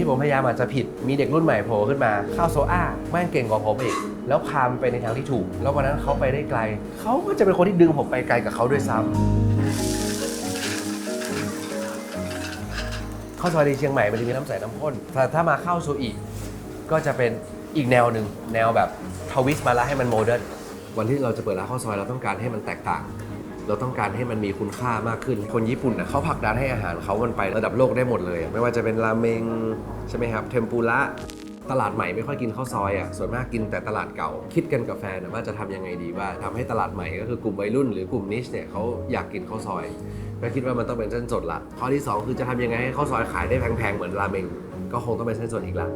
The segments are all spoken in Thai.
ที่ผมพยายามอาจจะผิดมีเด็กรุ่นใหม่โผล่ขึ้นมาข้าวโซอาแม่งเก่งกว่าผมอีกแล้วพาไปในทางที่ถูกแล้ววันนั้นเขาไปได้ไกลเขาก็จะเป็นคนที่ดึงผมไปไกลกับเขาด้วยซ้ำข้าวซอยในเชียงใหม่มันจะมีน้ำใสน้ำข้นแต่ถ้ามาข้าวโซอิก็จะเป็นอีกแนวหนึ่งแนวแบบทวิสต์มาแล้วให้มันโมเดิร์นวันที่เราจะเปิดร้านข้าวซอยเราต้องการให้มันแตกต่างเราต้องการให้มันมีคุณค่ามากขึ้นคนญี่ปุ่นนะเขาผลักดันให้อาหารเขามันไประดับโลกได้หมดเลยไม่ว่าจะเป็นราเมงใช่ไหมครับเทมปุระตลาดใหม่ไม่ค่อยกินข้าวซอยอ่ะส่วนมากกินแต่ตลาดเก่าคิดกันกับแฟนว่าจะทำยังไงดีว่าทำให้ตลาดใหม่ก็คือกลุ่มวัยรุ่นหรือกลุ่มนิชเนี่ยเขาอยากกินข้าวซอยก็คิดว่ามันต้องเป็นเส้นสดละข้อที่2คือจะทำยังไงให้ข้าวซอยขายได้แพงๆเหมือนราเมงก็คงต้องเป็นเส้นสดอีกละ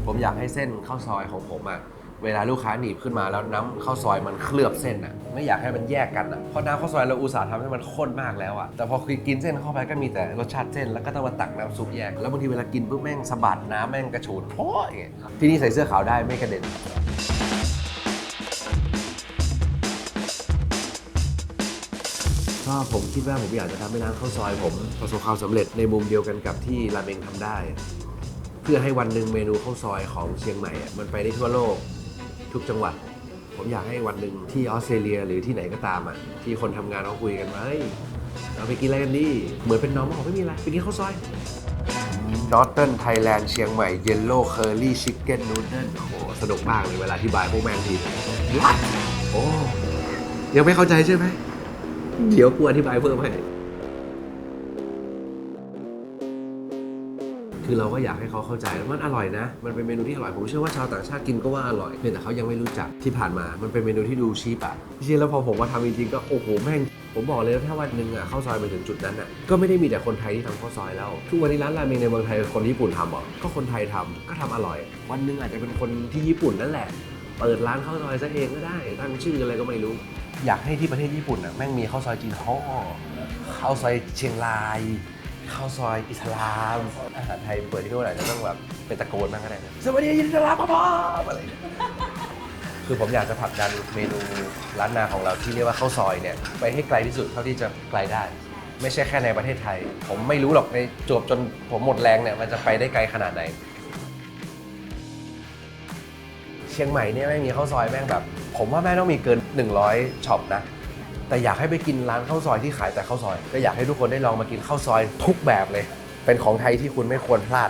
ผมอยากให้เส้นข้าวซอยของผมอ่ะเวลาลูกค้าหนีบขึ้นมาแล้วน้ำข้าวซอยมันเคลือบเส้นอ่ะไม่อยากให้มันแยกกันอ่ะเพราะน้ำข้าวซอยเราอุตส่าห์ทำให้มันข้นมากแล้วอ่ะแต่พอกินเส้นเข้าไปก็มีแต่รสชาติเส้นแล้วก็ต้องมาตักน้ำซุปแยกแล้วบางทีเวลากินปุ๊บแม่งสะบัดน้ำแม่งกระฉูดโอ้ยที่นี่ใส่เสื้อขาวได้ไม่กระเด็นก็ผมคิดว่าผมอยากจะทำให้ร้านข้าวซอยผมประสบความสำเร็จในมุมเดียวกันกับที่ราเมงทำได้เพื่อให้วันหนึ่งเมนูข้าวซอยของเชียงใหม่มันไปได้ทั่วโลกทุกจังหวัดผมอยากให้วันหนึ่งที่ออสเตรเลียหรือที่ไหนก็ตามอ่ะที่คนทำงานเขาคุยกันว่าเฮ้ยเราไปกินอะไรกันดีเหมือนเป็นน้องบอกไม่มีอะไรไปกินข้าวซอยNorthern Thailand เชียงใหม่ Yellow Curry Chicken Noodle โอ้โหสนุกมากเลยเวลาอธิบายพวกแมงทีโอ้ยังไม่เข้าใจใช่ไหมเดี๋ยวกูอธิบายเพิ่มให้คือเราก็อยากให้เขาเข้าใจแล้วมันอร่อยนะมันเป็นเมนูที่อร่อยผมเชื่อว่าชาวต่างชาติกินก็ว่าอร่อยเพียงแต่เขายังไม่รู้จักที่ผ่านมามันเป็นเมนูที่ดูชีพอ่ะจริงๆแล้วพอผมมาทำจริงๆก็โอ้โหแม่งผมบอกเลยถ้าวันหนึ่งอ่ะข้าวซอยไปถึงจุดนั้นอ่ะก็ไม่ได้มีแต่คนไทยที่ทำข้าวซอยแล้วทุกวันนี้ร้านราเมงในเมืองไทยคนญี่ปุ่นทำหรอก็คนไทยทำก็ทำอร่อยวันหนึ่งอาจจะเป็นคนที่ญี่ปุ่นนั่นแหละเปิดร้านข้าวซอยซะเองก็ได้ตั้งชื่ออะไรก็ไม่รู้อยากให้ที่ประเทศญี่ปุ่นอ่ะแม่งมีข้าวซอยจีนฮ่อข้าวซอยเชียงรายข้าวซอยอิสลามอาหารไทยเปิดที่นู่นอาจจะต้องแบบเป็นตะโกนบ้างก็ได้นะสวัสดีอิสลามพ่ออะไรคือผมอยากจะผลักดันเมนูร้านนาของเราที่เรียกว่าข้าวซอยเนี่ยไปให้ไกลที่สุดเท่าที่จะไกลได้ไม่ใช่แค่ในประเทศไทยผมไม่รู้หรอกในจวบจนผมหมดแรงเนี่ยมันจะไปได้ไกลขนาดไหนเชียงใหม่เนี่ยแม่งมีข้าวซอยแม่งแบบผมว่าแม่งต้องมีเกิน100ช็อปนะแต่อยากให้ไปกินร้านข้าวซอยที่ขายแต่ข้าวซอยก็อยากให้ทุกคนได้ลองมากินข้าวซอยทุกแบบเลยเป็นของไทยที่คุณไม่ควรพลาด